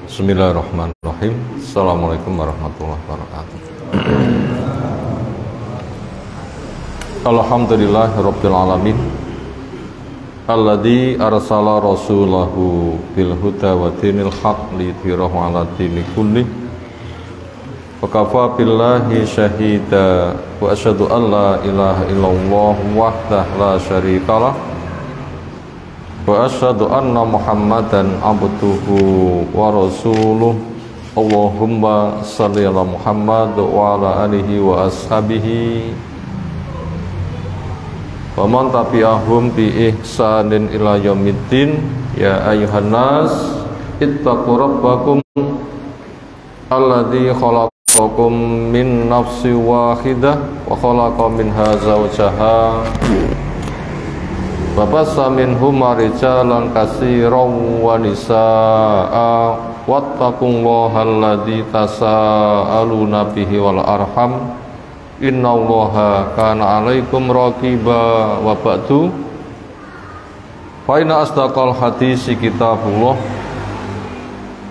Bismillahirrahmanirrahim. Assalamualaikum warahmatullahi wabarakatuh. Alhamdulillahirabbil alamin. Alladzi arsala rasulahu bil huda wa dinil haq liyudhhirahu 'ala dini kulli. Wa kafa billahi syahida wa asyhadu an la ilaha illallah wahdahu la syarikalah. Wa asyhadu anna Muhammadan abduhu wa rasuluh. Allahumma shalli ala Muhammad wa ala alihi wa ashabihi wa man tabi'ahum bi ihsanin ila yaumiddin. Ya ayyuhan nas ittaqu rabbakum alladzi khalaqakum min nafsin wahidah wa khalaqa minha zawjaha wa bassa minhuma rijalan katsiran wa nisaa'a wattaqullaha alladzi tasaaluna bihi wal arham innallaha kana 'alaikum raqiba. Wa ba'du fa inna asdaqal hadisi kitabullah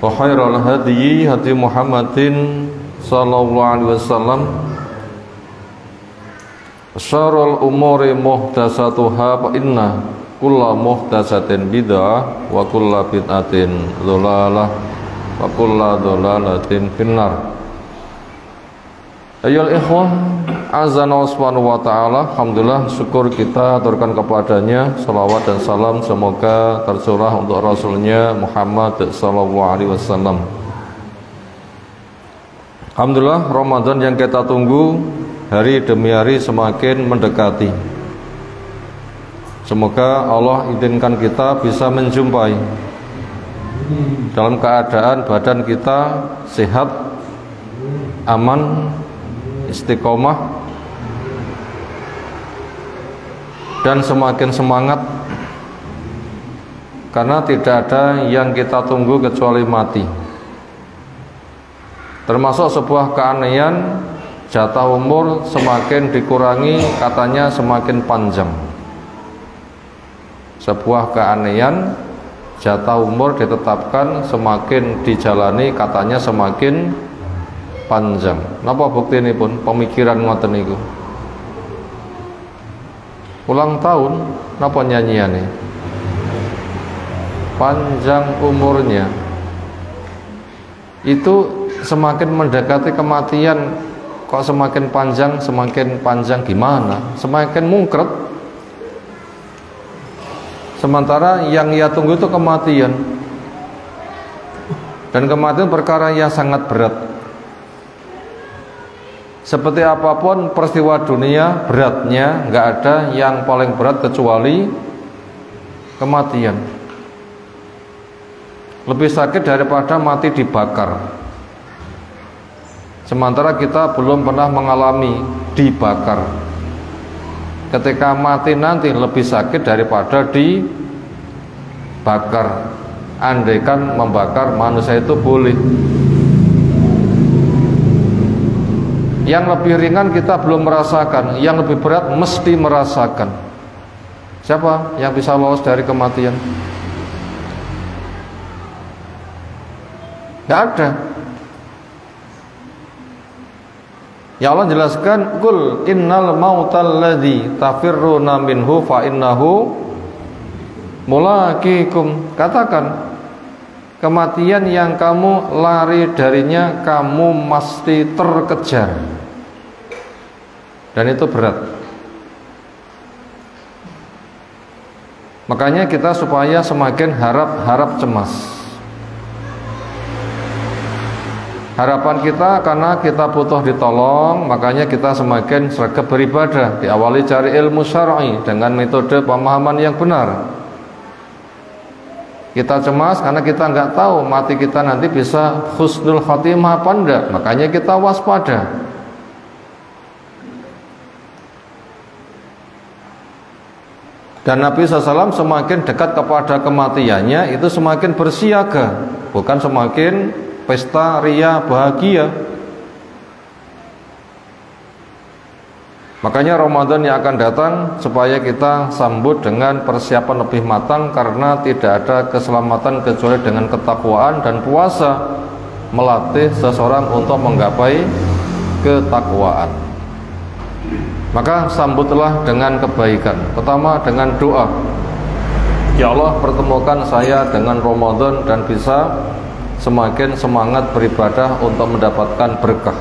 wa khairal hadyi hadi Muhammadin sallallahu alaihi wasallam. Syarrul umuri muhdatsatuha fa inna kulla muhdatsatin bid'ah wa kulla bid'atin dhalalah wa kulla dhalalatin finnar. Ayyuhal ikhwah, azana subhanahu wa ta'ala. Alhamdulillah, syukur kita aturkan kepadanya. Salawat dan salam semoga tercurah untuk Rasulnya Muhammad sallallahu alaihi wasallam. Alhamdulillah, Ramadan yang kita tunggu hari demi hari semakin mendekati. Semoga Allah izinkan kita bisa menjumpai dalam keadaan badan kita sehat, aman, istiqomah, dan semakin semangat, karena tidak ada yang kita tunggu kecuali mati. Termasuk sebuah keanehan, jatah umur semakin dikurangi katanya semakin panjang. Sebuah keanehan, jatah umur ditetapkan semakin dijalani katanya semakin panjang. Napa bukti ini pun pemikiran ngoten niku? Ulang tahun napa nyanyiane? Panjang umurnya. Itu semakin mendekati kematian. Kok semakin panjang gimana? Semakin mungkret. Sementara yang ia tunggu itu kematian. Dan kematian perkara yang sangat berat. Seperti apapun peristiwa dunia, beratnya nggak ada yang paling berat kecuali kematian. Lebih sakit daripada mati dibakar. Sementara kita belum pernah mengalami dibakar. Ketika mati nanti lebih sakit daripada dibakar. Andaikan membakar manusia itu boleh. Yang lebih ringan kita belum merasakan, yang lebih berat mesti merasakan. Siapa yang bisa lolos dari kematian? Tidak ada. Ya Allah jelaskan, qul innal mautal ladzi tafirruna minhu fa innahu mulaqikum. Katakan, kematian yang kamu lari darinya kamu mesti terkejar. Dan itu berat. Makanya kita supaya semakin harap cemas. Harapan kita karena kita butuh ditolong, makanya kita semakin sregep beribadah. Diawali cari ilmu syar'i dengan metode pemahaman yang benar. Kita cemas karena kita nggak tahu mati kita nanti bisa husnul khotimah apa enggak. Makanya kita waspada. Dan Nabi SAW semakin dekat kepada kematiannya itu semakin bersiaga, bukan semakin pesta ria bahagia. Makanya Ramadan yang akan datang supaya kita sambut dengan persiapan lebih matang, karena tidak ada keselamatan kecuali dengan ketakwaan, dan puasa melatih seseorang untuk menggapai ketakwaan. Maka sambutlah dengan kebaikan. Pertama dengan doa. Ya Allah, pertemukan saya dengan Ramadan dan bisa semakin semangat beribadah untuk mendapatkan berkah.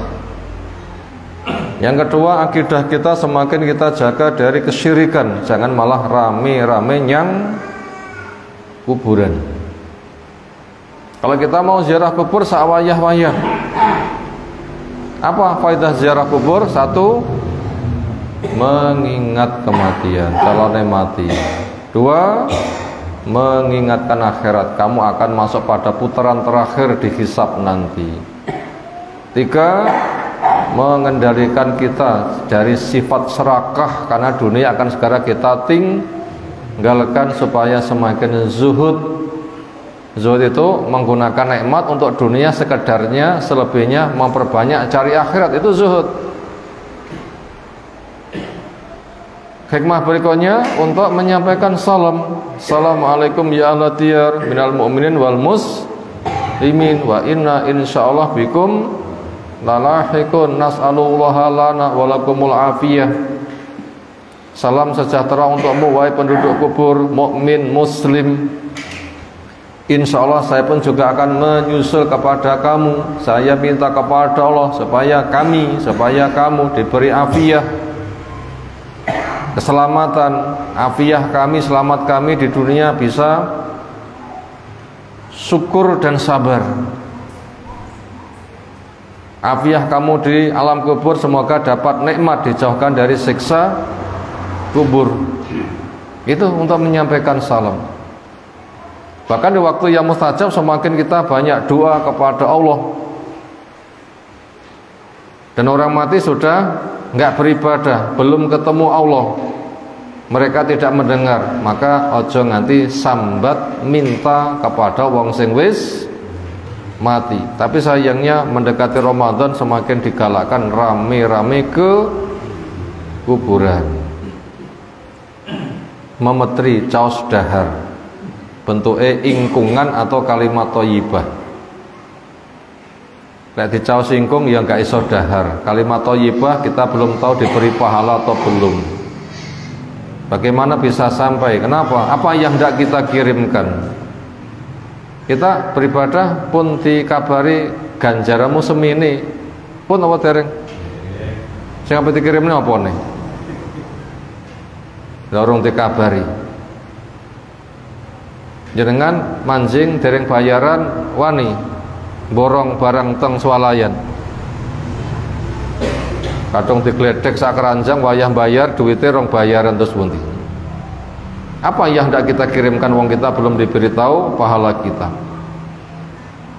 Yang kedua, akidah kita semakin kita jaga dari kesyirikan. Jangan malah rame-rame yang kuburan. Kalau kita mau ziarah kubur sawayah-wayah. Apa faedah ziarah kubur? Satu, mengingat kematian, calonnya mati. Dua, mengingatkan akhirat, kamu akan masuk pada putaran terakhir di hisab nanti. Tiga, mengendalikan kita dari sifat serakah, karena dunia akan segera kita tinggalkan supaya semakin zuhud. Zuhud itu menggunakan nikmat untuk dunia sekedarnya, selebihnya memperbanyak cari akhirat, itu zuhud. Hikmah berikutnya untuk menyampaikan salam. Assalamualaikum ya ahla diyar minal mu'minin wal muslimin wa inna insyaallah bikum lalahikun nas'alullaha lana walakumul afiyah. Salam sejahtera untukmu wahai penduduk kubur mukmin muslim. Insyaallah saya pun juga akan menyusul kepada kamu. Saya minta kepada Allah supaya kamu diberi afiyah, keselamatan, afiyah kami, selamat kami di dunia, bisa syukur dan sabar. Afiyah kamu di alam kubur, semoga dapat nikmat, dijauhkan dari siksa kubur. Itu untuk menyampaikan salam. Bahkan di waktu yang mustajab semakin kita banyak doa kepada Allah. Dan orang mati sudah nggak beribadah, belum ketemu Allah, mereka tidak mendengar, maka ojo nganti sambat minta kepada wong sing wis mati. Tapi sayangnya mendekati Ramadan semakin digalakkan rame-rame ke kuburan, memetri caos dahar, bentuknya ingkungan atau kalimat thayyibah. Lek dicaos ingkung ya gak iso dahar. Kalimat thayyibah kita belum tahu diberi pahala atau belum. Bagaimana bisa sampai? Kenapa? Apa yang hendak kita kirimkan? Kita beribadah pun dikabari ganjaramu semini pun apa dereng? Sing apa dikirimnya apa nih? Dorong dikabari. Jenengan manjing dereng bayaran wani borong barang teng swalayan. Kadung digledek sak keranjang wayah bayar duitnya rong bayaran terus pundi. Apa yang hendak kita kirimkan wong kita belum diberitahu pahala kita.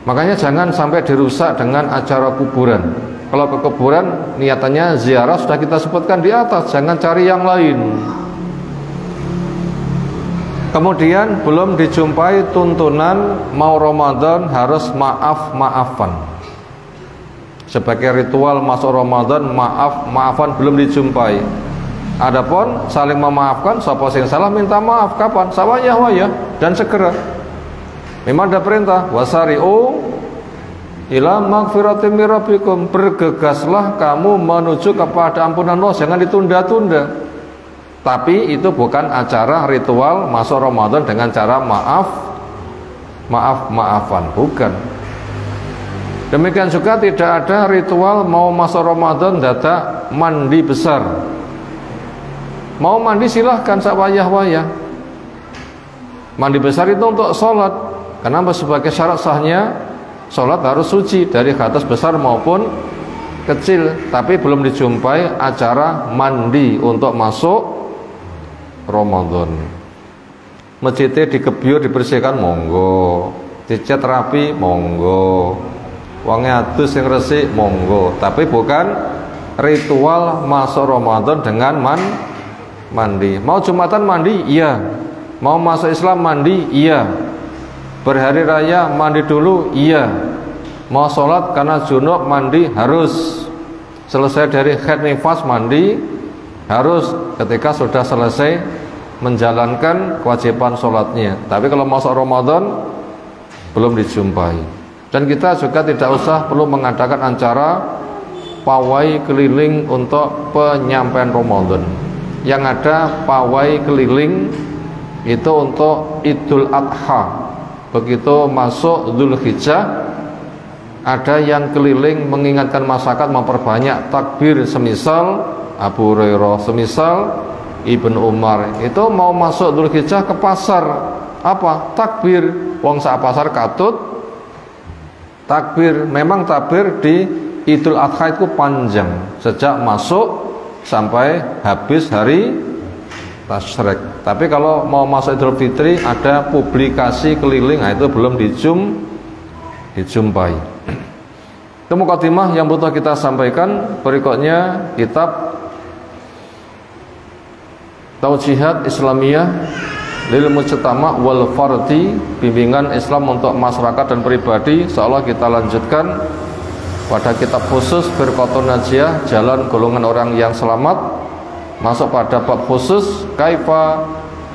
Makanya jangan sampai dirusak dengan acara kuburan. Kalau ke kuburan niatannya ziarah sudah kita sebutkan di atas, jangan cari yang lain. Kemudian belum dijumpai tuntunan mau Ramadan harus maaf-maafan. Sebagai ritual masuk Ramadan, maaf-maafan belum dijumpai. Adapun saling memaafkan, sapa sing salah minta maaf kapan? Sawayah-wayah dan segera. Memang ada perintah wasari'u ila magfiratin mir rabbikum, bergegaslah kamu menuju kepada ampunan Allah, jangan ditunda-tunda. Tapi itu bukan acara ritual masuk Ramadan dengan cara maaf-maafan, bukan. Demikian juga tidak ada ritual mau masuk Ramadan dadak mandi besar. Mau mandi silahkan sawayah-wayah. Mandi besar itu untuk sholat. Kenapa? Sebagai syarat sahnya sholat harus suci dari hadas besar maupun kecil. Tapi belum dijumpai acara mandi untuk masuk Ramadan. Masjidnya dikebyur, dibersihkan, monggo. Dicat rapi, monggo. Wongnya adus yang resik, monggo. Tapi bukan ritual masuk Ramadan dengan mandi. Mau Jumatan mandi? Iya. Mau masuk Islam mandi? Iya. Berhari raya mandi dulu? Iya. Mau sholat karena junub mandi harus. Selesai dari haid nifas mandi harus ketika sudah selesai menjalankan kewajiban sholatnya. Tapi kalau masuk Ramadan belum dijumpai. Dan kita juga tidak usah perlu mengadakan acara pawai keliling untuk penyampaian Ramadan. Yang ada pawai keliling itu untuk Idul Adha. Begitu masuk Dzulhijjah, ada yang keliling mengingatkan masyarakat memperbanyak takbir, semisal Abu Hurairah, semisal Ibnu Umar. Itu mau masuk Dzulhijjah ke pasar, apa? Takbir. Wong sak pasar katut takbir. Memang takbir di Idul Adha itu panjang, sejak masuk sampai habis hari tasyrik. Tapi kalau mau masuk Idul Fitri ada publikasi keliling, nah itu belum dijumpai. Itu mukadimah yang butuh kita sampaikan. Berikutnya kitab Taujihat Islamiyah lil Mujtama wal Fardi, bimbingan Islam untuk masyarakat dan pribadi. Insyaallah kita lanjutkan pada kitab khusus Firqatun Najiyah, jalan golongan orang yang selamat. Masuk pada bab khusus kaifa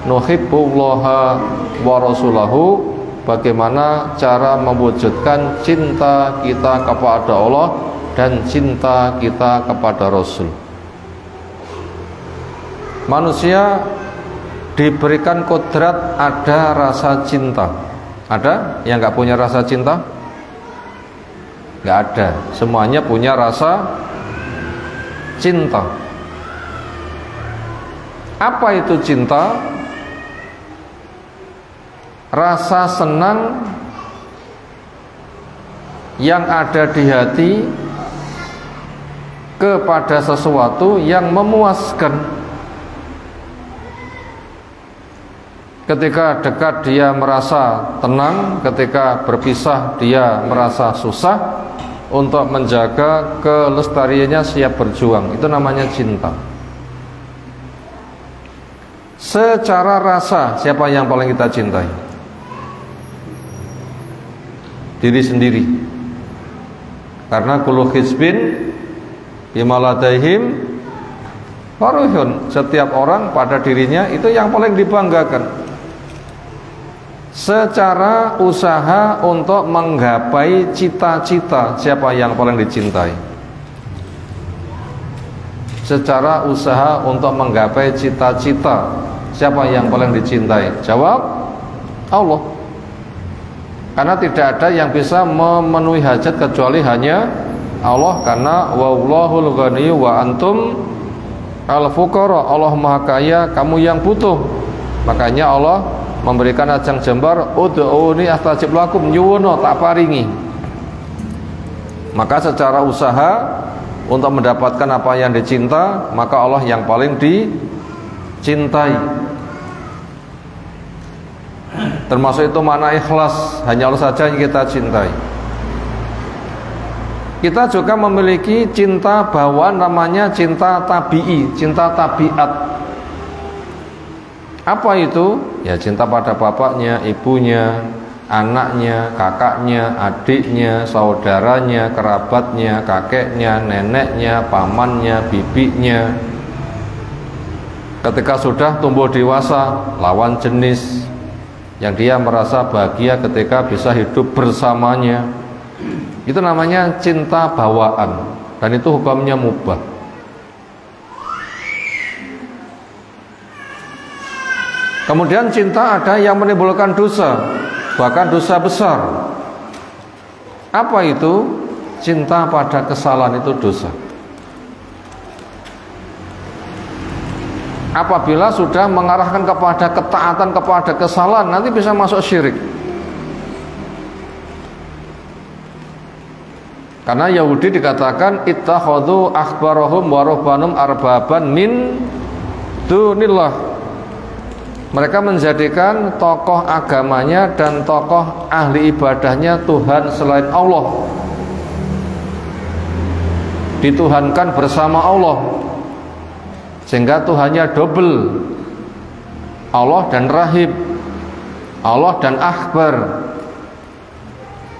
nuhibbullaha wa rasulahu, bagaimana cara mewujudkan cinta kita kepada Allah dan cinta kita kepada Rasul. Manusia diberikan kodrat ada rasa cinta. Ada yang nggak punya rasa cinta? Nggak ada. Semuanya punya rasa cinta. Apa itu cinta? Rasa senang yang ada di hati kepada sesuatu yang memuaskan. Ketika dekat dia merasa tenang, ketika berpisah dia merasa susah. Untuk menjaga kelestariannya siap berjuang. Itu namanya cinta. Secara rasa, siapa yang paling kita cintai? Diri sendiri. Karena kullu hizbin bima ladaihim farihun. Setiap orang pada dirinya itu yang paling dibanggakan. Secara usaha untuk menggapai cita-cita, siapa yang paling dicintai? Secara usaha untuk menggapai cita-cita, siapa yang paling dicintai? Jawab, Allah. Karena tidak ada yang bisa memenuhi hajat kecuali hanya Allah. Karena wallahul ghaniyyu wa antum al-fuqara. Allah Maha Kaya, kamu yang butuh. Makanya Allah memberikan ajang jembar, ud'uni astajib lakum, nyuwono tak paringi. Maka secara usaha untuk mendapatkan apa yang dicinta, maka Allah yang paling dicintai. Termasuk itu makna ikhlas, hanya Allah saja yang kita cintai. Kita juga memiliki cinta bawaan, namanya cinta tabi'i, cinta tabiat. Apa itu? Ya cinta pada bapaknya, ibunya, anaknya, kakaknya, adiknya, saudaranya, kerabatnya, kakeknya, neneknya, pamannya, bibinya. Ketika sudah tumbuh dewasa, lawan jenis yang dia merasa bahagia ketika bisa hidup bersamanya. Itu namanya cinta bawaan, dan itu hukumnya mubah. Kemudian cinta ada yang menimbulkan dosa, bahkan dosa besar. Apa itu? Cinta pada kesalahan itu dosa. Apabila sudah mengarahkan kepada ketaatan, kepada kesalahan, nanti bisa masuk syirik. Karena Yahudi dikatakan ittakhadhu akhbarahum wa ruhbanum arbaban min dunillah. Mereka menjadikan tokoh agamanya dan tokoh ahli ibadahnya Tuhan selain Allah. Dituhankan bersama Allah, sehingga Tuhannya double, Allah dan Rahib, Allah dan Akbar.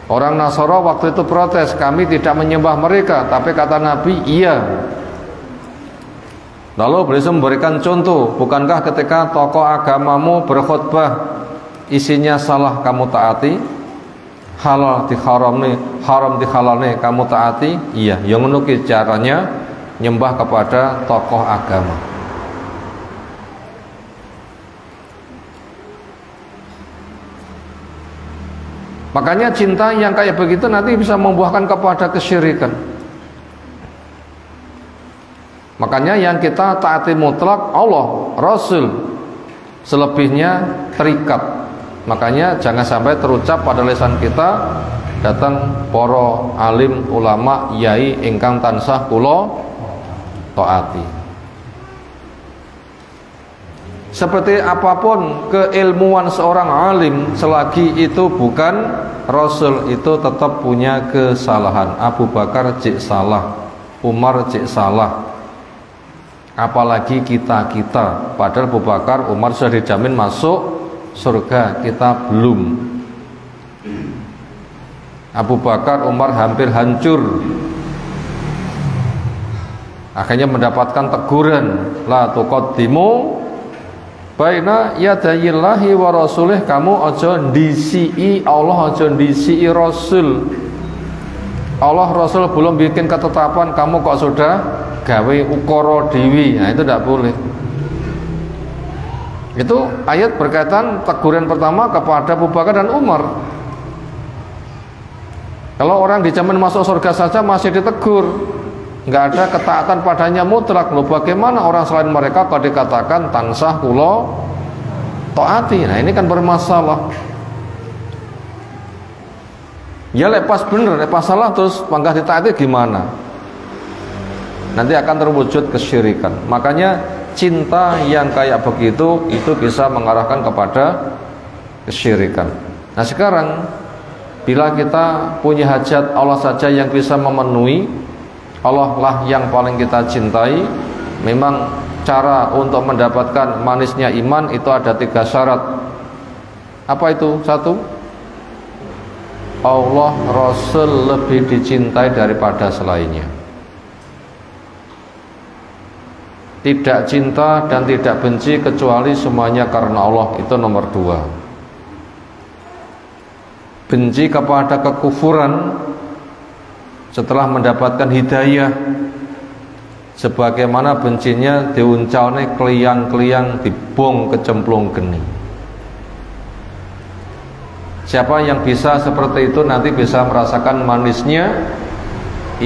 Orang Nasara waktu itu protes, kami tidak menyembah mereka. Tapi kata Nabi, iya, Lalu beliau memberikan contoh, bukankah ketika tokoh agamamu berkhutbah isinya salah kamu taati, halal diharamne, haram dihalalne kamu taati? Iya, yang menuki caranya nyembah kepada tokoh agama. Makanya cinta yang kayak begitu nanti bisa membuahkan kepada kesyirikan. Makanya yang kita taati mutlak Allah, Rasul, selebihnya terikat. Makanya jangan sampai terucap pada lisan kita datang poro alim ulama yai ingkang tansah kula taati. Seperti apapun keilmuan seorang alim, selagi itu bukan Rasul, itu tetap punya kesalahan. Abu Bakar cik salah, Umar cik salah, apalagi kita. Padahal Abu Bakar, Umar sudah dijamin masuk surga, kita belum. Abu Bakar, Umar hampir hancur, akhirnya mendapatkan teguran, la tuqaddimu baina yadayillahi wa rasulih, kamu aja ndisi'i Allah, aja ndisi'i Rasul. Allah Rasul belum bikin ketetapan, kamu kok sudah gawe ukara dewi. Nah, itu tidak boleh. Itu ayat berkaitan teguran pertama kepada Abu Bakar dan Umar. Kalau orang dijamin masuk surga saja masih ditegur, nggak ada ketaatan padanya mutlak, loh bagaimana orang selain mereka kalau dikatakan tansah kula taati? Nah, ini kan bermasalah. Ya lepas bener, lepas salah terus bangga ditaati gimana? Nanti akan terwujud kesyirikan. Makanya cinta yang kayak begitu itu bisa mengarahkan kepada kesyirikan. Nah, sekarang bila kita punya hajat, Allah saja yang bisa memenuhi, Allah lah yang paling kita cintai. Memang cara untuk mendapatkan manisnya iman itu ada 3 syarat. Apa itu? 1, Allah Rasul lebih dicintai daripada selainnya. Tidak cinta dan tidak benci kecuali semuanya karena Allah, itu nomor 2. Benci kepada kekufuran setelah mendapatkan hidayah, sebagaimana bencinya diuncalne kliyang-kliyang dibong kecemplung geni. Siapa yang bisa seperti itu nanti bisa merasakan manisnya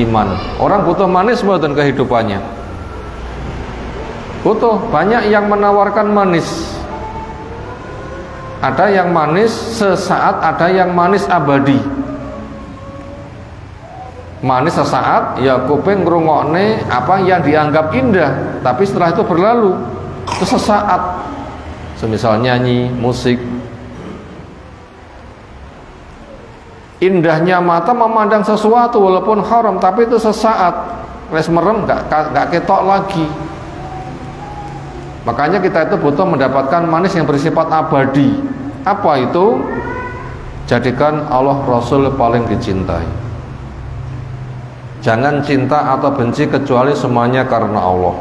iman. Orang butuh manis mboten kehidupannya. Butuh, banyak yang menawarkan manis. Ada yang manis sesaat, ada yang manis abadi. Manis sesaat, ya kuping ngrungokne apa yang dianggap indah, tapi setelah itu berlalu, itu sesaat. Semisal nyanyi, musik. Indahnya mata memandang sesuatu walaupun haram, tapi itu sesaat. Wes merem, gak ketok lagi. Makanya kita itu butuh mendapatkan manis yang bersifat abadi. Apa itu? Jadikan Allah Rasul paling dicintai. Jangan cinta atau benci kecuali semuanya karena Allah.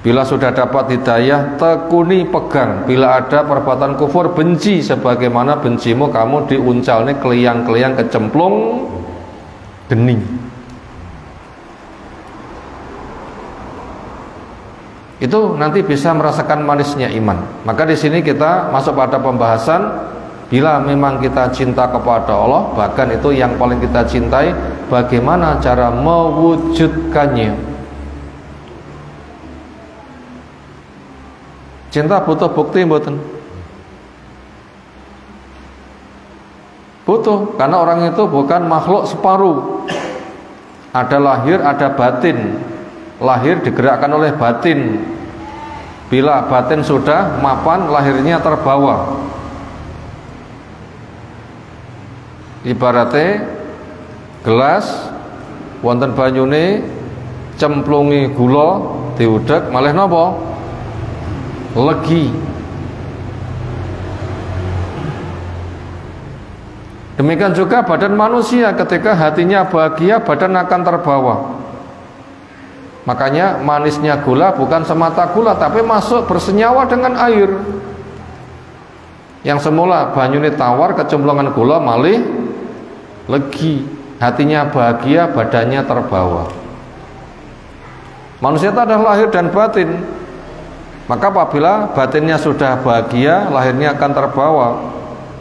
Bila sudah dapat hidayah, tekuni, pegang. Bila ada perbuatan kufur, benci. Sebagaimana bencimu kamu diuncalnya keliyang-keliyang kecemplung geni. Itu nanti bisa merasakan manisnya iman. Maka di sini kita masuk pada pembahasan, bila memang kita cinta kepada Allah, bahkan itu yang paling kita cintai, bagaimana cara mewujudkannya. Cinta butuh bukti mboten? Butuh, karena orang itu bukan makhluk separuh. Ada lahir, ada batin. Lahir digerakkan oleh batin. Bila batin sudah mapan, lahirnya terbawa. Ibaratnya gelas wonten banyune cemplungi gula diudek malih napa? Legi. Demikian juga badan manusia, ketika hatinya bahagia, badan akan terbawa. Makanya manisnya gula bukan semata gula, tapi masuk bersenyawa dengan air. Yang semula banyune tawar, kecemplungan gula malih legi. Hatinya bahagia, badannya terbawa. Manusia itu adalah lahir dan batin. Maka apabila batinnya sudah bahagia, lahirnya akan terbawa.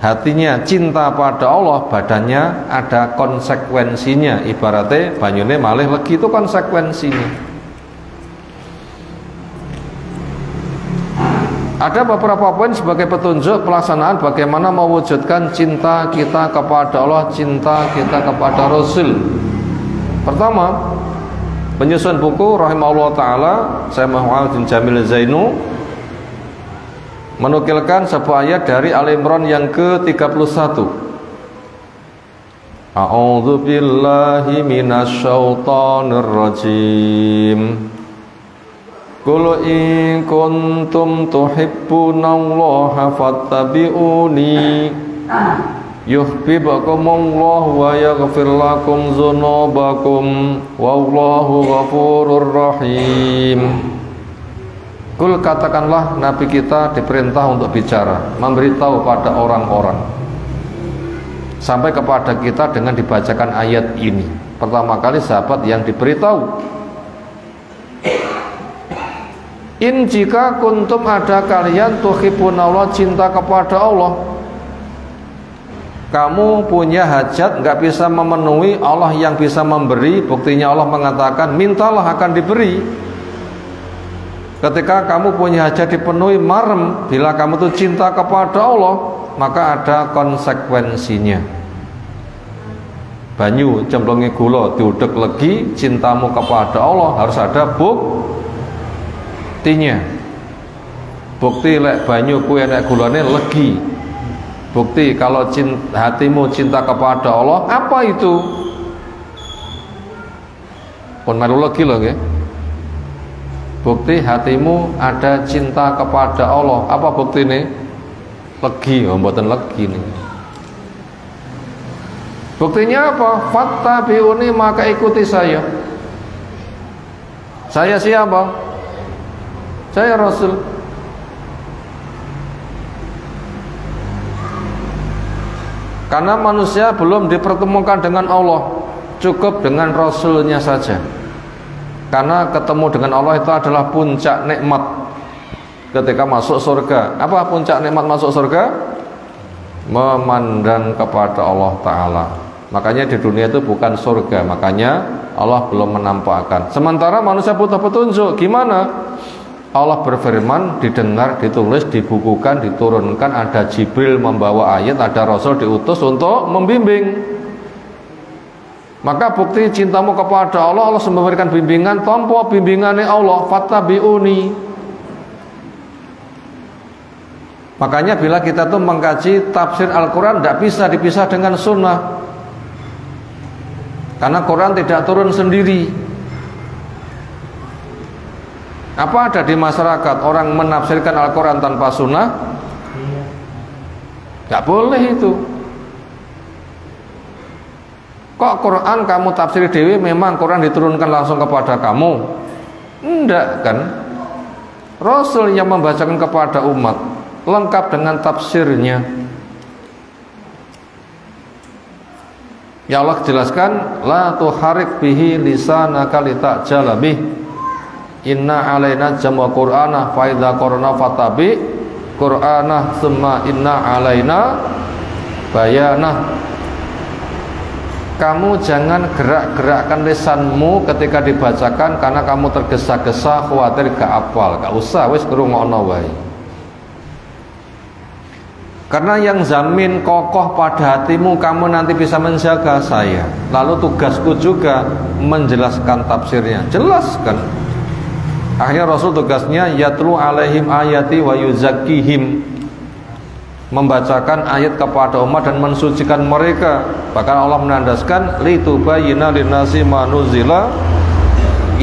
Hatinya cinta pada Allah, badannya ada konsekuensinya. Ibaratnya banyune malih legi, itu konsekuensinya. Ada beberapa poin sebagai petunjuk pelaksanaan bagaimana mewujudkan cinta kita kepada Allah, cinta kita kepada Rasul. Pertama, penyusun buku rahimahullah ta'ala, Syekh Muhammad bin Jamil Zainu menukilkan sebuah ayat dari Al-Imran yang ke-31. A'udzu billahi minasyaitonir rajim. Qul in kuntum tuhibbunallaha fattabi'uni yuhibbukumullahu wa yaghfir lakum dzunubakum wallahu ghafurur rahim. Qul, katakanlah, Nabi kita diperintah untuk bicara, memberitahu pada orang-orang, sampai kepada kita dengan dibacakan ayat ini. Pertama kali sahabat yang diberitahu. In, jika kuntum ada kalian tuhibbunallah, cinta kepada Allah, kamu punya hajat nggak bisa memenuhi, Allah yang bisa memberi. Buktinya Allah mengatakan mintalah akan diberi. Ketika kamu punya hajat dipenuhi, marem. Bila kamu tuh cinta kepada Allah, maka ada konsekuensinya. Banyu cemplungi gula diudek legi, cintamu kepada Allah harus ada buktinya. Bukti lek banyu kuwi nek gulane legi. Bukti kalau hatimu cinta kepada Allah, apa itu? Pun melu legi lho nggih. Bukti hatimu ada cinta kepada Allah. Apa buktine? Legi, mboten legi nih. Buktinya apa? Fattabi'uni, maka ikuti saya. Saya siapa? Saya Rasul. Karena manusia belum dipertemukan dengan Allah, cukup dengan Rasulnya saja. Karena ketemu dengan Allah itu adalah puncak nikmat ketika masuk surga. Apa puncak nikmat masuk surga? Memandang kepada Allah Ta'ala. Makanya di dunia itu bukan surga, makanya Allah belum menampakkan. Sementara manusia butuh petunjuk. Gimana? Allah berfirman, didengar, ditulis, dibukukan, diturunkan. Ada Jibril membawa ayat, ada Rasul diutus untuk membimbing. Maka bukti cintamu kepada Allah, Allah memberikan bimbingan. Tanpa bimbingannya Allah, fattabi'uni. Makanya bila kita tuh mengkaji tafsir Al-Quran, tidak bisa dipisah dengan sunnah. Karena Quran tidak turun sendiri. Apa ada di masyarakat orang menafsirkan Al-Quran tanpa sunnah? Tidak boleh itu. Kok Quran kamu tafsir dewi, memang Quran diturunkan langsung kepada kamu? Enggak kan? Rasul yang membacakan kepada umat, lengkap dengan tafsirnya. Ya Allah jelaskan, la tuharik bihi lisanaka litajala bih. Inna alaina jam'a Qur'ana fa idza qara'na fatabi Qur'ana tsumma inna alaina bayana. Kamu jangan gerak-gerakkan lisanmu ketika dibacakan karena kamu tergesa-gesa, khawatir gak hafal. Gak usah, wis ngrungokno wae. Karena yang jamin kokoh pada hatimu, kamu nanti bisa menjaga saya. Lalu tugasku juga menjelaskan tafsirnya. Jelaskan. Akhirnya Rasul tugasnya yatlu alaihim ayati wa yuzakkihim, membacakan ayat kepada umat dan mensucikan mereka. Bahkan Allah menandaskan litubayyina linnasi ma nuzila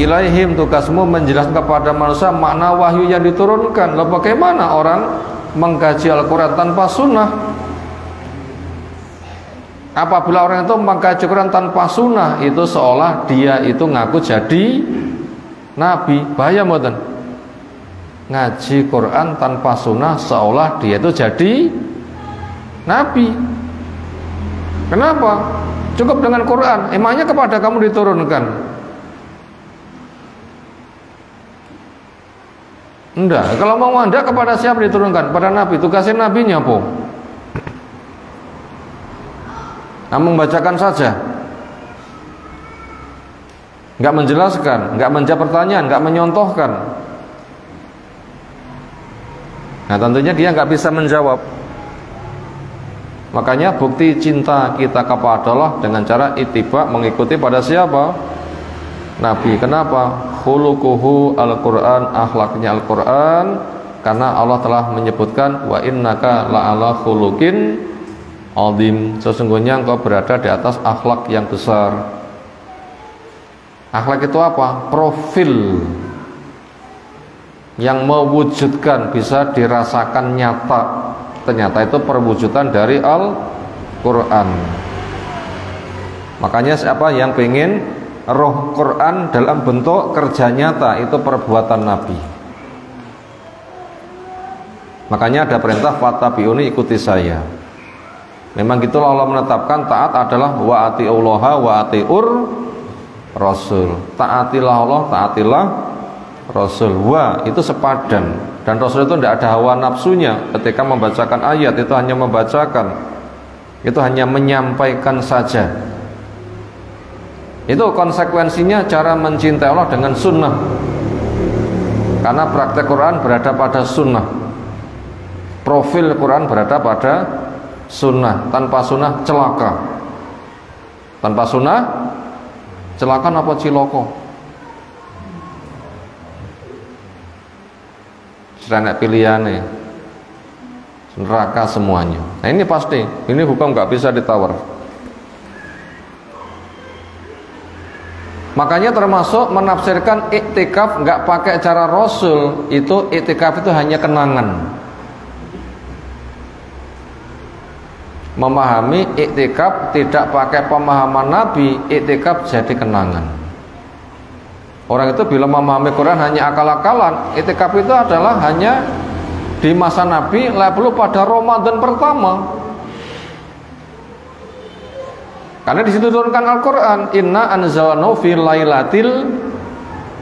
ilaihim, tugasmu menjelaskan kepada manusia makna wahyu yang diturunkan. Lalu bagaimana orang mengkaji Al-Quran tanpa sunnah? Apabila orang itu mengkaji Al-Quran tanpa sunnah, itu seolah dia itu ngaku jadi nabi, bahaya mboten? Ngaji Quran tanpa sunnah seolah dia itu jadi nabi. Kenapa? Cukup dengan Quran. Emangnya kepada kamu diturunkan? Enggak. Kalau mau Anda kepada siapa diturunkan? Pada nabi. Tugasnya nabinya apa? Namun membacakan saja, nggak menjelaskan, nggak menjawab pertanyaan, nggak menyontohkan. Nah tentunya dia nggak bisa menjawab. Makanya bukti cinta kita kepada Allah dengan cara ittiba, mengikuti pada siapa? Nabi. Kenapa? Khuluquhu Al-Quran, akhlaknya Al-Quran. Karena Allah telah menyebutkan wa innaka la'ala khuluqin azim, sesungguhnya engkau berada di atas akhlak yang besar. Akhlak itu apa? Profil yang mewujudkan, bisa dirasakan nyata. Ternyata itu perwujudan dari Al-Quran. Makanya siapa yang pengen roh Quran dalam bentuk kerja nyata, itu perbuatan Nabi. Makanya ada perintah fattabi'uni, ikuti saya. Memang gitulah Allah menetapkan taat adalah wa atiullaha wa atiur rasul. Taatilah Allah, taatilah Rasul. Wa itu sepadan, dan Rasul itu tidak ada hawa nafsunya ketika membacakan ayat. Itu hanya membacakan, itu hanya menyampaikan saja. Itu konsekuensinya cara mencintai Allah dengan sunnah. Karena praktek Quran berada pada sunnah, profil Quran berada pada sunnah. Tanpa sunnah celaka. Tanpa sunnah celaka apa ciloko? Serenek pilihannya, neraka semuanya. Nah ini pasti, ini hukum nggak bisa ditawar. Makanya termasuk menafsirkan iktikaf nggak pakai cara Rasul, itu iktikaf itu hanya kenangan. Memahami iktikaf tidak pakai pemahaman Nabi, iktikaf jadi kenangan. Orang itu bila memahami Quran hanya akal-akalan, iktikaf itu adalah hanya di masa Nabi, lalu pada Ramadan pertama. Karena di situ turunkan Al-Quran, Inna anzalnahu fi lailatil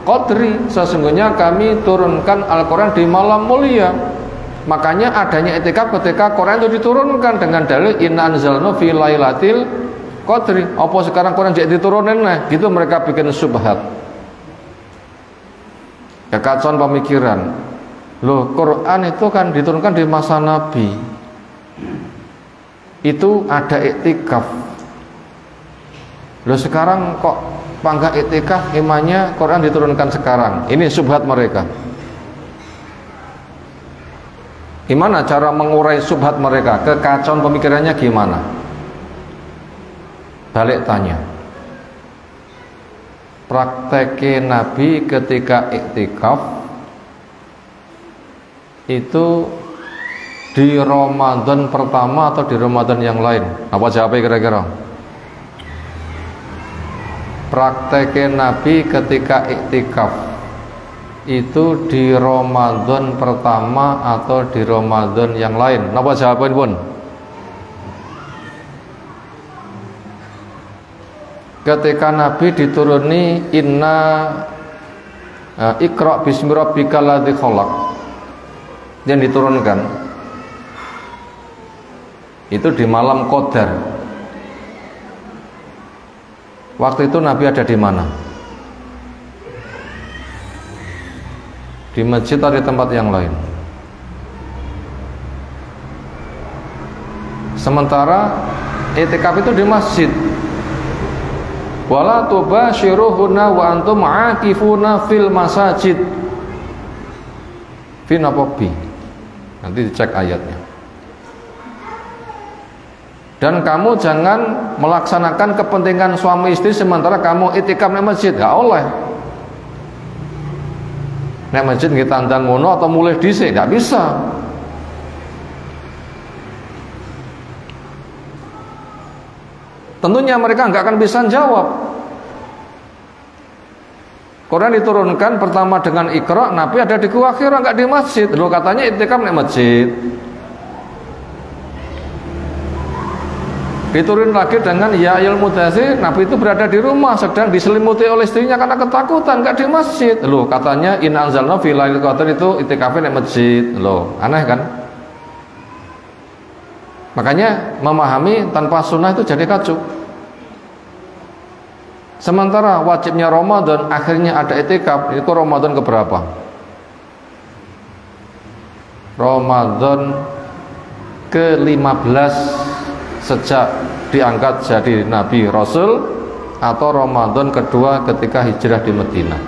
qadri, sesungguhnya kami turunkan Al-Quran di malam mulia. Makanya adanya iktikaf ketika Quran itu diturunkan dengan dalil Inna anzalnahu fi lailatil qadri. Apa sekarang Quran jadi diturunin? Nah, gitu mereka bikin subhat. Kekacauan pemikiran. Loh, Quran itu kan diturunkan di masa Nabi. Itu ada iktikaf. Loh, sekarang kok panggah iktikaf, imannya Quran diturunkan sekarang. Ini subhat mereka. Gimana cara mengurai subhat mereka? Kekacauan pemikirannya gimana? Balik tanya. Praktek Nabi ketika iktikaf itu di Ramadan pertama atau di Ramadan yang lain? Apa jawabnya kira-kira? Praktek Nabi ketika iktikaf itu di Ramadan pertama atau di Ramadan yang lain? Apa jawabannya pun? Ketika Nabi dituruni Inna Iqra bismi rabbikal ladzi khalaq, yang diturunkan itu di malam Qadar. Waktu itu Nabi ada di mana? Di masjid atau di tempat yang lain? Sementara iktikaf itu di masjid. Wala tubashiruhunna wa antum aakifuna fil masajid. Fina pobi. Nanti dicek ayatnya. Dan kamu jangan melaksanakan kepentingan suami istri sementara kamu iktikaf di masjid. Gak oleh. Nek masjid nggih tandang ngono atau mulai dhisik, gak bisa. Tentunya mereka nggak akan bisa jawab. Quran diturunkan pertama dengan Iqra, Nabi ada di Gua Hira, nggak di masjid. Loh, katanya iktikaf di masjid. Diturun lagi dengan Ya ayyuhal mudaththir, Nabi itu berada di rumah sedang diselimuti oleh istrinya karena ketakutan, nggak di masjid. Loh, katanya inna anzalna fi lailatul qadar itu iktikafnya di masjid. Loh, aneh kan? Makanya memahami tanpa sunnah itu jadi kacau. Sementara wajibnya Ramadan akhirnya ada itikaf, itu Ramadan keberapa? Ramadan ke-15 sejak diangkat jadi Nabi Rasul, atau Ramadan kedua ketika hijrah di Madinah.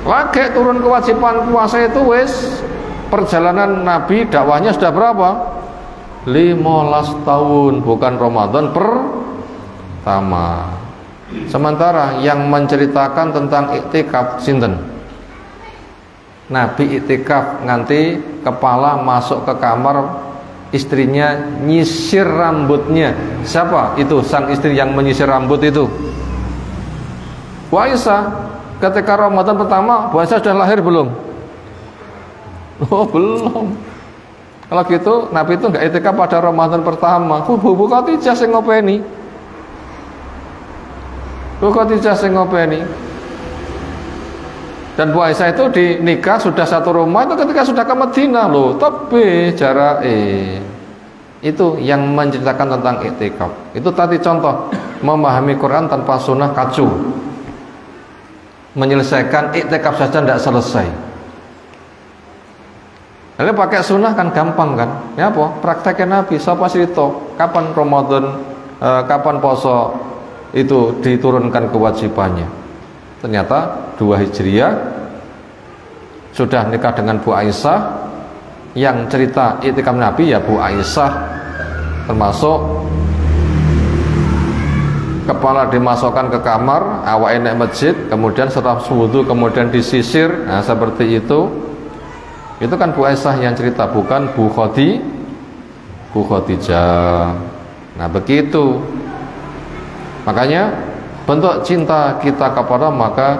Lagi turun kewajiban puasa itu wis perjalanan Nabi dakwahnya sudah berapa? 15 tahun, bukan Ramadan pertama. Sementara yang menceritakan tentang iktikaf sinten? Nabi iktikaf nganti kepala masuk ke kamar istrinya nyisir rambutnya. Siapa itu sang istri yang menyisir rambut itu? Bu Aisyah. Ketika Ramadan pertama, Bu Aisyah sudah lahir belum? Oh, belum. Kalau gitu Nabi itu nggak itikaf pada Ramadan pertama. Bu Khadijah sing ngopeni. Bu Khadijah sing ngopeni. Dan Bu Aisyah itu di nikah sudah satu rumah itu ketika sudah ke Madinah loh. Tapi jarak itu yang menceritakan tentang itikaf. Itu tadi contoh memahami Quran tanpa sunnah kacau. Menyelesaikan itikaf saja tidak selesai. Lalu pakai sunnah kan gampang kan? Ya apa? Prakteknya Nabi. Siapa cerita? Kapan Ramadan, kapan poso itu diturunkan kewajibannya? Ternyata 2 Hijriah sudah nikah dengan Bu Aisyah. Yang cerita iktikaf Nabi ya Bu Aisyah, termasuk kepala dimasukkan ke kamar, awak enek masjid, kemudian setelah wudu kemudian disisir. Nah, seperti itu. Itu kan Bu Aisyah yang cerita, bukan Bu Khadijah. Nah, begitu. Makanya bentuk cinta kita kepada maka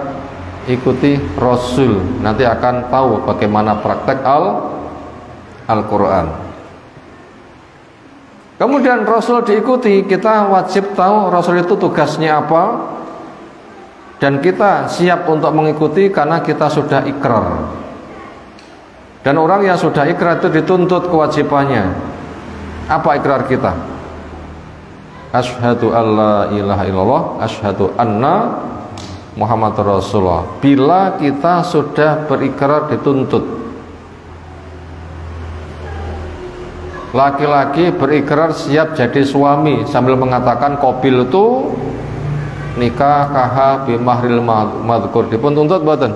ikuti Rasul. Nanti akan tahu bagaimana praktek Al-Quran. Kemudian Rasul diikuti, kita wajib tahu Rasul itu tugasnya apa, dan kita siap untuk mengikuti karena kita sudah ikrar. Dan orang yang sudah ikrar itu dituntut kewajibannya. Apa ikrar kita? Asyhadu alla ilaha illallah, asyhadu anna Muhammad Rasulullah. Bila kita sudah berikrar dituntut. Laki-laki berikrar siap jadi suami sambil mengatakan qabil itu nikah kaha bimahril madhkur. Dipun tuntut mboten?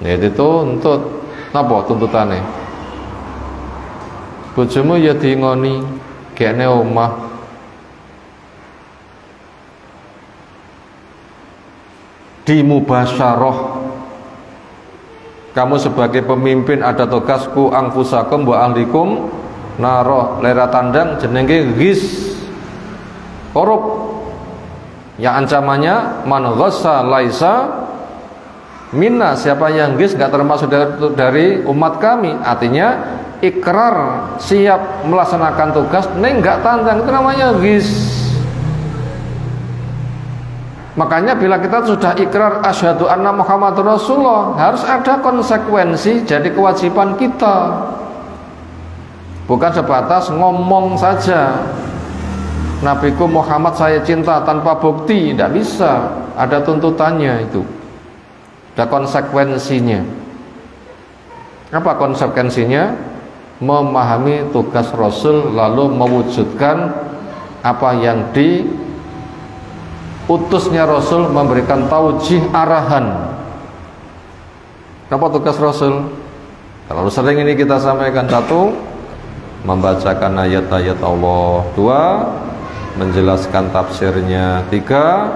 Ya dituntut. Napa tuntutane? Bojomu ya diingoni gekne omah. Dimubasyarah. Kamu sebagai pemimpin ada tugasku angfusakum wa ahlikum naro, lera tandang jenenge ghis. Korup. Yang ancamannya man ghassa laisa minna, siapa yang gis nggak termasuk dari umat kami. Artinya ikrar siap melaksanakan tugas neng nggak tantang, itu namanya gis. Makanya bila kita sudah ikrar asyhadu anna Muhammad Rasulullah, harus ada konsekuensi jadi kewajiban kita. Bukan sebatas ngomong saja Nabiku Muhammad saya cinta tanpa bukti, tidak bisa. Ada tuntutannya itu. Ada konsekuensinya. Apa konsekuensinya? Memahami tugas Rasul lalu mewujudkan apa yang diutusnya Rasul, memberikan taujih arahan. Apa tugas Rasul? Terlalu sering ini kita sampaikan. 1, membacakan ayat-ayat Allah. 2, menjelaskan tafsirnya. 3,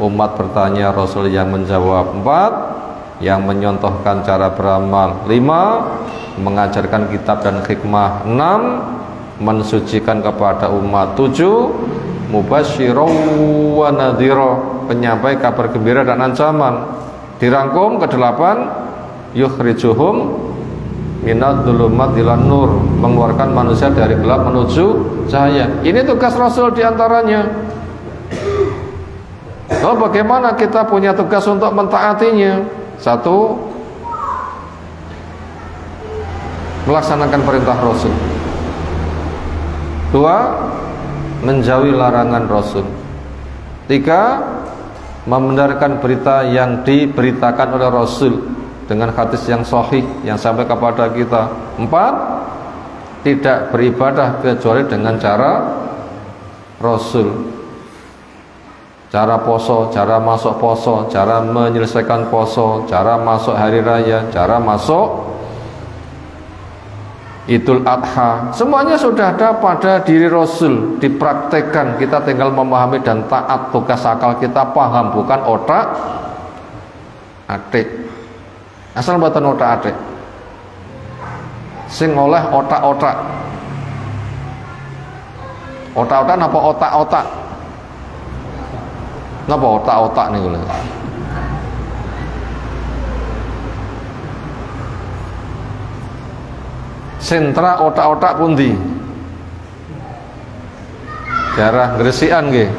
umat bertanya Rasul yang menjawab. 4, yang menyontohkan cara beramal. 5, mengajarkan kitab dan hikmah. 6, mensucikan kepada umat. 7, mubasysyiran wa nadhira, penyampai kabar gembira dan ancaman. Dirangkum ke-8, yukhrijuhum minadh dhulumat ilan nur, mengeluarkan manusia dari gelap menuju cahaya. Ini tugas Rasul diantaranya. Oh, bagaimana kita punya tugas untuk mentaatinya? 1, melaksanakan perintah Rasul. 2, menjauhi larangan Rasul. 3, membenarkan berita yang diberitakan oleh Rasul dengan hadis yang sahih yang sampai kepada kita. 4, tidak beribadah kecuali dengan cara Rasul. Cara poso, cara masuk poso, cara menyelesaikan poso, cara masuk hari raya, cara masuk Idul Adha, semuanya sudah ada pada diri Rasul, dipraktekkan. Kita tinggal memahami dan taat. Tugas akal kita paham, bukan otak atik. Asal buatan otak atik, sing oleh otak-otak. Otak-otak napa otak-otak? Napa otak-otak nih gue? Sentra otak-otak pundi? Daerah Gresikan nggih.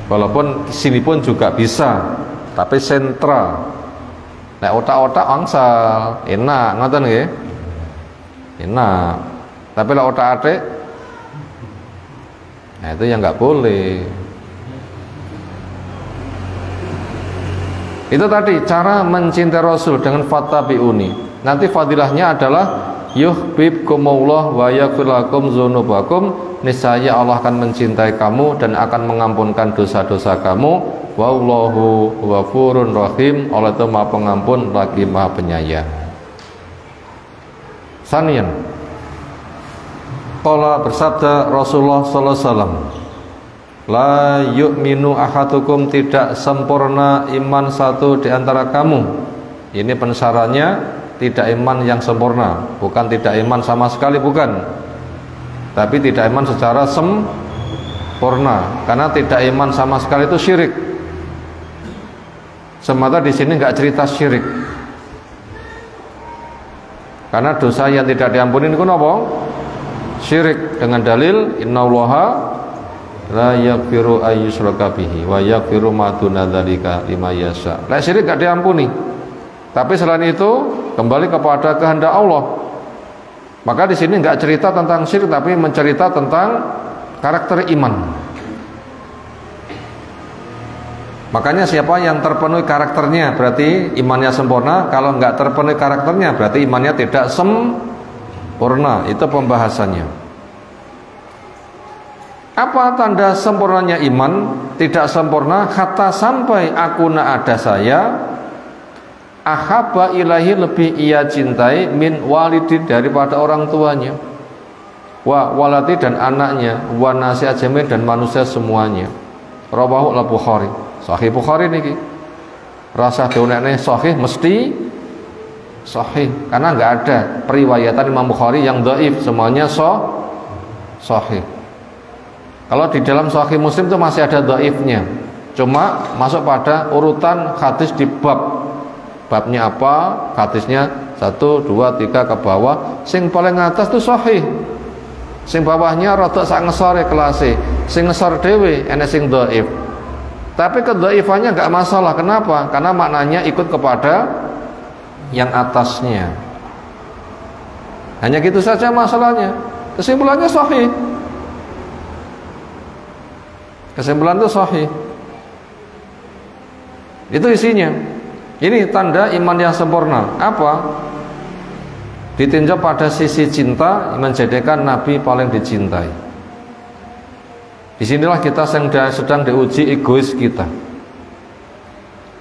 Walaupun sini pun juga bisa, tapi sentra. Nek otak-otak angsal, enak ngoten nggih. Enak. Tapi lek otak-atik, nah itu yang nggak boleh. Itu tadi cara mencintai Rasul dengan fattabi'uni. Nanti fadilahnya adalah yuhibbukumullah wa yaghfir lakum dzunubakum. Niscaya Allah akan mencintai kamu dan akan mengampunkan dosa-dosa kamu. Wallahu ghafurur rahim. Allah itu Maha Pengampun lagi Maha Penyayang. Sanian, qala bersabda Rasulullah sallallahu alaihi wasallam, la yu'minu ahadukum, tidak sempurna iman satu di antara kamu. Ini pensyaratnya tidak iman yang sempurna, bukan tidak iman sama sekali, bukan. Tapi tidak iman secara sempurna. Karena tidak iman sama sekali itu syirik. Semata di sini enggak cerita syirik. Karena dosa yang tidak diampuni itu apa? Syirik, dengan dalil innallaha la yaghfiru ayyushraka bihi wa yaghfiru ma duna dzalika liman yasha. Lah syirik enggak diampuni. Tapi selain itu kembali kepada kehendak Allah. Maka di sini enggak cerita tentang syirik, tapi mencerita tentang karakter iman. Makanya siapa yang terpenuhi karakternya berarti imannya sempurna. Kalau enggak terpenuhi karakternya berarti imannya tidak sempurna. Itu pembahasannya. Apa tanda sempurnanya iman? Tidak sempurna hatta sampai akuna ada saya, ahabba ilahi, lebih ia cintai, min walidi, daripada orang tuanya, wa walati, dan anaknya, wa nasi ajami, dan manusia semuanya. Rawahu al-Bukhari. Sahih Bukhari niki. Rasa diunekne sahih mesti sahih, karena enggak ada periwayatan Imam Bukhari yang dhaif, semuanya sahih. Kalau di dalam Sahih Muslim itu masih ada dhaifnya, cuma masuk pada urutan hadis di babnya apa, hadisnya 1, 2, 3 ke bawah. Sing paling atas itu sahih, sing bawahnya rada sak ngesore kelase, sing ngesor dhewe enek sing dhaif. Tapi kedhaifannya enggak masalah. Kenapa? Karena maknanya ikut kepada yang atasnya. Hanya gitu saja masalahnya. Kesimpulannya sahih. Kesimpulan itu sahih. Itu isinya. Ini tanda iman yang sempurna. Apa? Ditinjau pada sisi cinta, menjadikan Nabi paling dicintai. Disinilah kita sedang diuji egois kita.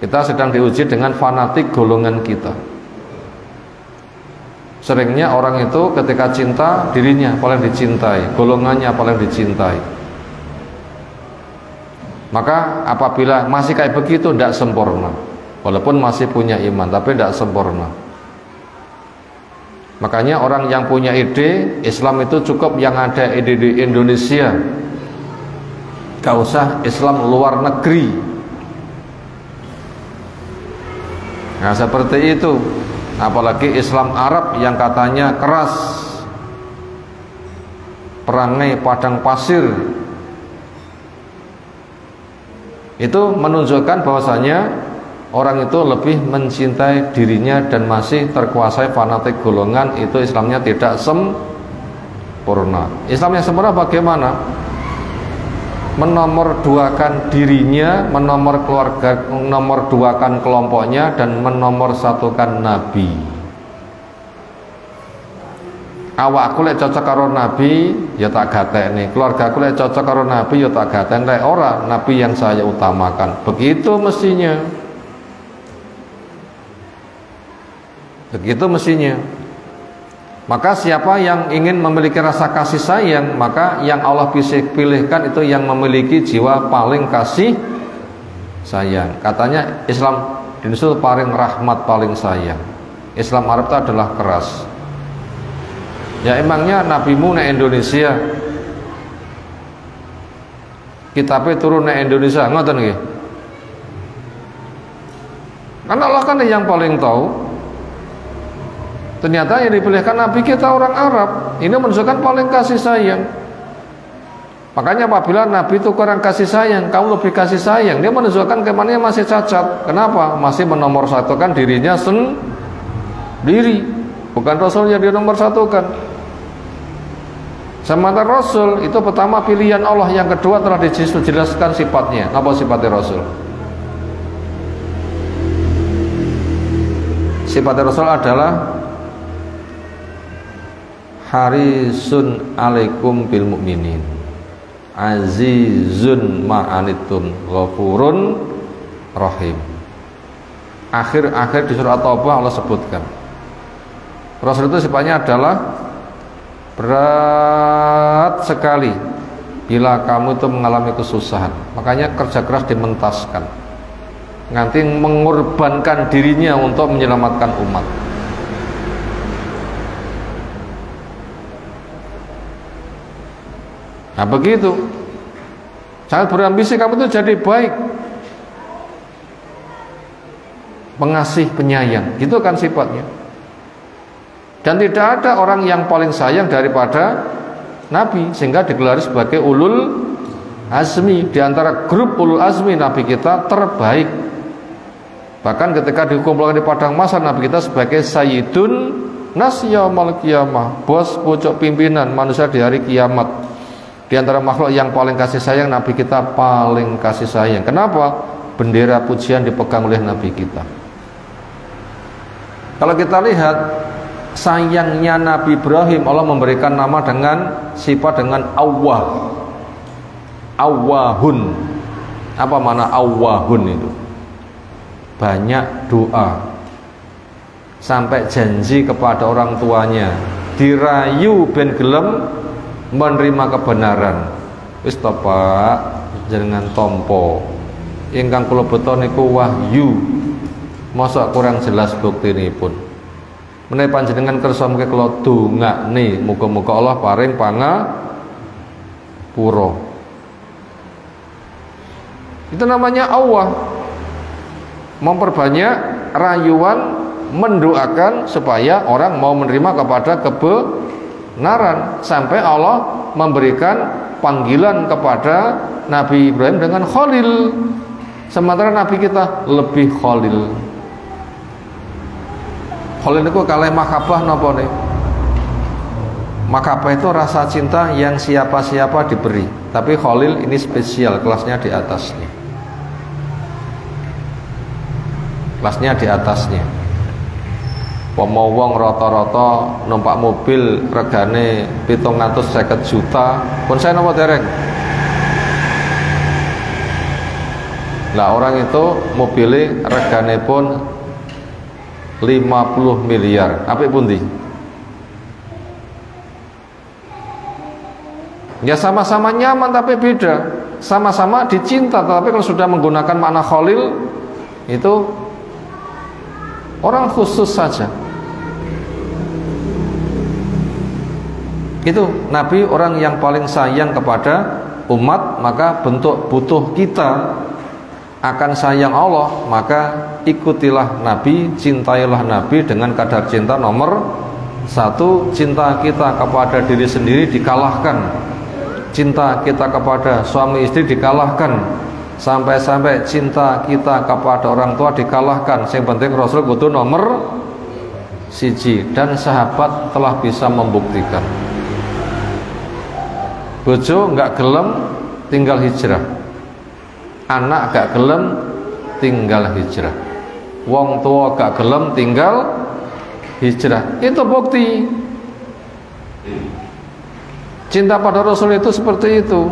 Kita sedang diuji dengan fanatik golongan kita. Seringnya orang itu ketika cinta, dirinya paling dicintai, golongannya paling dicintai. Maka apabila masih kayak begitu, tidak sempurna. Walaupun masih punya iman, tapi tidak sempurna. Makanya orang yang punya ide Islam itu cukup yang ada ide di Indonesia, gak usah Islam luar negeri. Nah seperti itu. Apalagi Islam Arab yang katanya keras, perangai padang pasir, itu menunjukkan bahwasanya orang itu lebih mencintai dirinya dan masih terkuasai fanatik golongan. Itu Islamnya tidak sempurna. Islam yang sempurna bagaimana? Menomorduakan dirinya, menomorduakan kelompoknya, dan menomorsatukan Nabi. Awakku lek cocok karo Nabi ya tak gatekne, keluargaku lek cocok karo Nabi ya tak gatekne, lek ora Nabi yang saya utamakan. Begitu mestinya. Begitu mestinya. Maka siapa yang ingin memiliki rasa kasih sayang, maka yang Allah pilihkan itu yang memiliki jiwa paling kasih sayang. Katanya Islam Indonesia itu paling rahmat, paling sayang. Islam Arab itu adalah keras. Ya emangnya nabimu nek Indonesia, kitabnya turun nek Indonesia, ngoten nggih. Karena Allah kan yang paling tahu. Ternyata yang dipilihkan Nabi kita orang Arab. Ini menunjukkan paling kasih sayang. Makanya apabila Nabi itu kurang kasih sayang, kamu lebih kasih sayang, dia menunjukkan kemana masih cacat. Kenapa? Masih menomorsatukan dirinya sendiri, bukan Rasul yang dinomorsatukan. Sementara Rasul itu pertama pilihan Allah, yang kedua telah dijelaskan sifatnya. Apa sifatnya Rasul? Sifatnya Rasul adalah harisun alaikum bil mu'minin, azizun ma'anitun, ghafurun rahim. Akhir-akhir di surah At-Taubah Allah sebutkan Rasul itu sifatnya adalah berat sekali bila kamu itu mengalami kesusahan. Makanya kerja keras dimentaskan, nanti mengorbankan dirinya untuk menyelamatkan umat. Nah begitu, sangat berambisi kamu itu jadi baik, pengasih, penyayang, gitu kan sifatnya. Dan tidak ada orang yang paling sayang daripada Nabi, sehingga digelari sebagai ulul azmi. Di antara grup ulul azmi, Nabi kita terbaik. Bahkan ketika dikumpulkan di padang mahsyar, Nabi kita sebagai sayyidun nas yaumal qiyamah, bos pucuk pimpinan manusia di hari kiamat. Di antara makhluk yang paling kasih sayang, Nabi kita paling kasih sayang. Kenapa? Bendera pujian dipegang oleh Nabi kita. Kalau kita lihat sayangnya Nabi Ibrahim, Allah memberikan nama dengan sifat dengan awwah, awwahun. Apa makna awwahun itu? Banyak doa, sampai janji kepada orang tuanya, dirayu ben gelem menerima kebenaran. Wis to Pak, jenengan tompo ingkang kula beto niku wahyu, mosok kurang jelas buktinipun. Menawi panjenengan kersa mengke kula dongakne muga-muga Allah paring pangapura. Itu namanya Allah, memperbanyak rayuan, mendoakan supaya orang mau menerima kepada kebenaran, sampai Allah memberikan panggilan kepada Nabi Ibrahim dengan Khalil, sementara Nabi kita lebih Khalil. Khalil itu kalih mahabbah napa nih? Mahabbah itu rasa cinta yang siapa-siapa diberi, tapi Khalil ini spesial, kelasnya di atasnya. Kelasnya di atasnya. Pomo wong rata-rata numpak mobil regane 750 juta, pun saya napa dereng? Lah orang itu mobilnya regane pun 50 miliar. Apik pundi? Ya sama-sama nyaman tapi beda. Sama-sama dicinta, tapi kalau sudah menggunakan makna Khalil itu orang khusus saja. Itu Nabi orang yang paling sayang kepada umat, maka bentuk butuh kita akan sayang Allah, maka ikutilah Nabi, cintailah Nabi dengan kadar cinta nomor 1. Cinta kita kepada diri sendiri dikalahkan, cinta kita kepada suami istri dikalahkan, sampai-sampai cinta kita kepada orang tua dikalahkan. Yang penting Rasul kudu nomor 1, dan sahabat telah bisa membuktikan. Bojo nggak gelem tinggal hijrah, anak gak gelem tinggal hijrah, wong tua gak gelem tinggal hijrah. Itu bukti cinta pada Rasul itu seperti itu.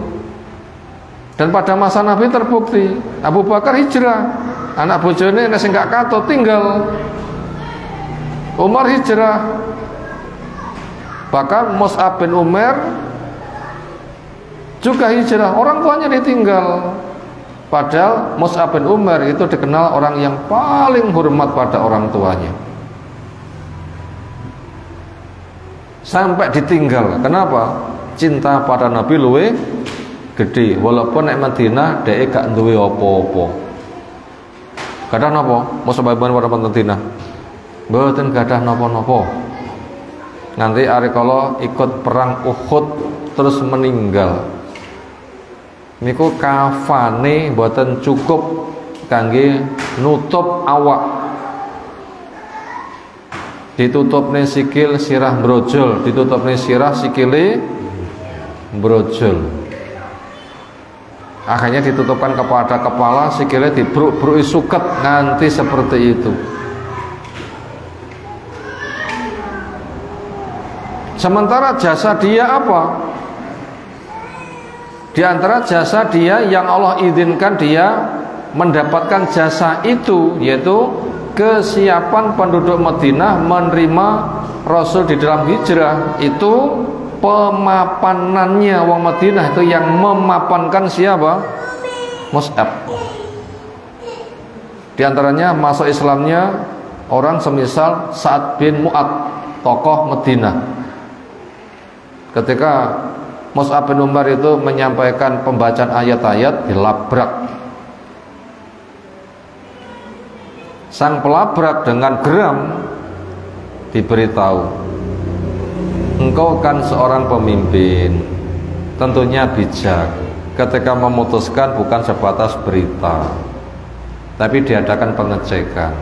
Dan pada masa Nabi terbukti. Abu Bakar hijrah, anak bojone nek sing gak katut tinggal. Umar hijrah, bahkan Mus'ab bin Umair juga hijrah, orang tuanya ditinggal. Padahal Mus'ab bin Umair itu dikenal orang yang paling hormat pada orang tuanya, sampai ditinggal. Kenapa? Cinta pada Nabi luwe gede. Walaupun nek Madinah dhek gak duwe apa-apa. Gadah napa? Mus'ab bin Umair pada Madinah mboten gadah napa-napa. Nanti arikala ikut perang Uhud terus meninggal, niku kafane mboten cukup kangge nutup awak, ditutupne sikil sirah brojol, ditutupne sirah sikile brojol. Akhirnya ditutupkan kepada kepala, sikile dibruk-bruki suket nganti seperti itu. Sementara jasa dia apa? Di antara jasa dia yang Allah izinkan dia mendapatkan jasa itu, yaitu kesiapan penduduk Madinah menerima Rasul di dalam hijrah. Itu pemapanannya wong Madinah itu yang memapankan siapa? Mus'ab. Di antaranya masuk Islamnya orang semisal Sa'ad bin Mu'ad, tokoh Madinah. Ketika Mus'ab bin Umar itu menyampaikan pembacaan ayat-ayat, dilabrak. Sang pelabrak dengan geram diberitahu, engkau kan seorang pemimpin, tentunya bijak. Ketika memutuskan bukan sebatas berita, tapi diadakan pengecekan.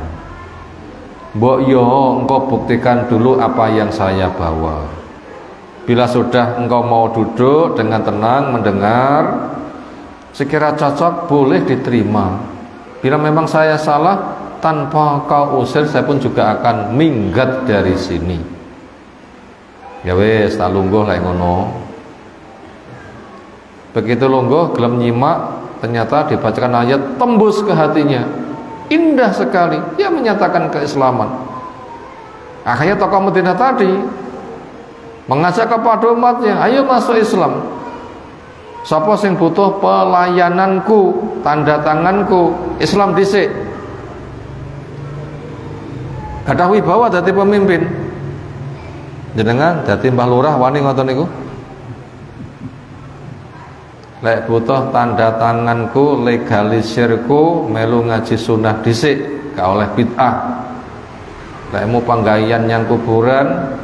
Mbok yo, engkau buktikan dulu apa yang saya bawa. Bila sudah engkau mau duduk dengan tenang mendengar, sekira cocok boleh diterima. Bila memang saya salah, tanpa kau usir saya pun juga akan minggat dari sini. Ya wes, tak lungguh lek ngono. Begitu lungguh gelem nyimak, ternyata dibacakan ayat tembus ke hatinya. Indah sekali, dia menyatakan keislaman. Akhirnya tokoh Madinah tadi mengajak kepada umatnya, ayo masuk Islam. Sapa sing butuh pelayananku, tanda tanganku, Islam dhisik. Gadah wibawa dadi pemimpin. Jenengan dadi Mbah Lurah wani ngoten niku. Lek butuh tanda tanganku, legalisirku, melu ngaji sunnah dhisik, gak oleh bid'ah. Lek mu panggayan yang kuburan,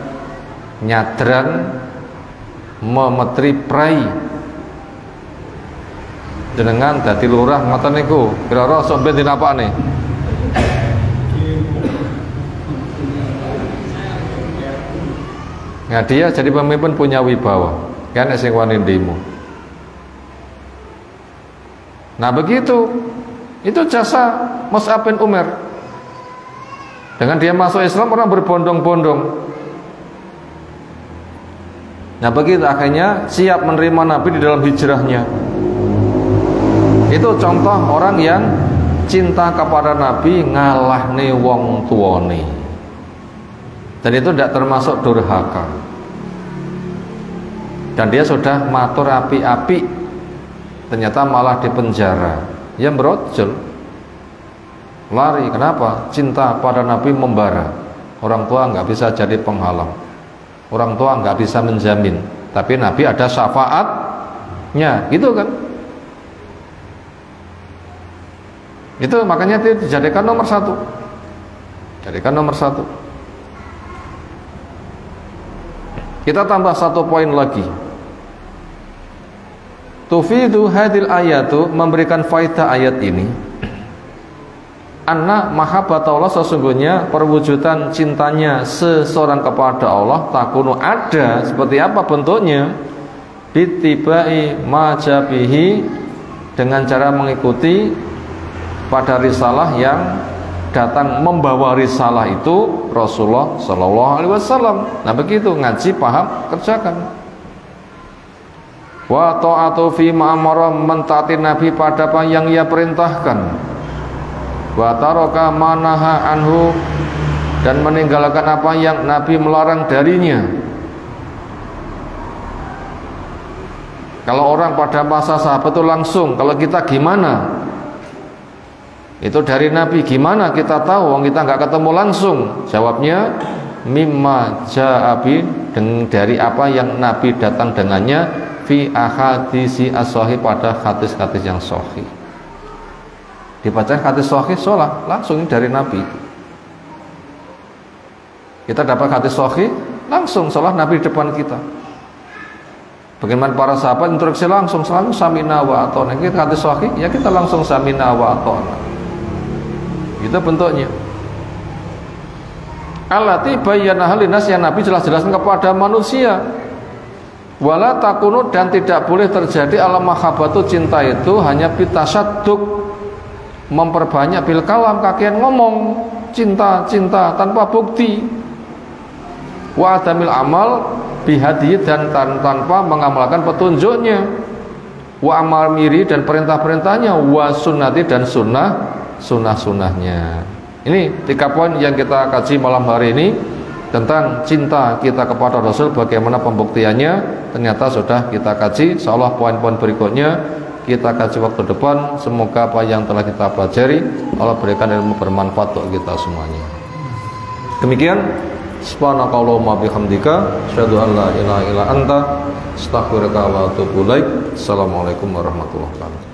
nyadran, memetri prai, jenengan dadi lurah ngoten niku. Kira-kira sok ben dinapakne? Nah, dia jadi pemimpin punya wibawa, kan sing wani ndemo. Nah begitu, itu jasa Mus'ab bin Umair. Dengan dia masuk Islam orang berbondong-bondong. Nah begitu akhirnya siap menerima Nabi di dalam hijrahnya. Itu contoh orang yang cinta kepada Nabi ngalahne wong tuane. Dan itu tidak termasuk durhaka. Dan dia sudah matur api-api, ternyata malah dipenjara. Ya brojol, lari. Kenapa? Cinta pada Nabi membara. Orang tua nggak bisa jadi penghalang. Orang tua nggak bisa menjamin, tapi Nabi ada syafaatnya, gitu kan? Itu makanya dia dijadikan nomor satu. Jadikan nomor satu. Kita tambah satu poin lagi. Tufidu hadil ayatu, memberikan faedah ayat ini. Anna mahabbatullah, sesungguhnya perwujudan cintanya seseorang kepada Allah takunu ada, seperti apa bentuknya? Bitibai majabihi, dengan cara mengikuti pada risalah yang datang membawa risalah itu Rasulullah Shallallahu Alaihi Wasallam. Nah begitu, ngaji, paham, kerjakan. Wa ta'atu fi ma'amara, mentaati Nabi pada apa yang ia perintahkan. Wa taraka manaha anhu, dan meninggalkan apa yang Nabi melarang darinya. Kalau orang pada masa sahabat itu langsung, kalau kita gimana? Itu dari Nabi, gimana kita tahu? Wong kita nggak ketemu langsung. Jawabnya mimma ja'abi, dari apa yang Nabi datang dengannya, fi ahadisi as-sahih, pada hadis-hadis yang sahih. Dibaca hadis sahih, sholat langsung dari Nabi. Kita dapat hadis sahih, langsung sholat Nabi di depan kita. Bagaimana para sahabat instruksi langsung, selalu samina wa atona. Kita hadis sahih, ya kita langsung samina wa atona. Itu bentuknya. Allati bayyana halinas, yang Nabi jelas-jelaskan kepada manusia. Wala takunu, dan tidak boleh terjadi alam mahabbatu, cinta itu hanya bitasadduk, memperbanyak bil kalam, kakian ngomong cinta tanpa bukti. Wa adamil amal bihadi, dan tanpa mengamalkan petunjuknya. Wa amal miri, dan perintah-perintahnya. Wa sunnati, dan sunnah-sunnahnya. Ini 3 poin yang kita kaji malam hari ini tentang cinta kita kepada Rasul. Bagaimana pembuktiannya, ternyata sudah kita kaji. Insyaallah poin-poin berikutnya kita kaji waktu depan. Semoga apa yang telah kita pelajari Allah berikan ilmu bermanfaat untuk kita semuanya. Demikian, subhanakallahumma bihamdika, asyhadu an la ilaha illa anta, astaghfiruka wa atubu ilaik. Assalamualaikum warahmatullahi wabarakatuh.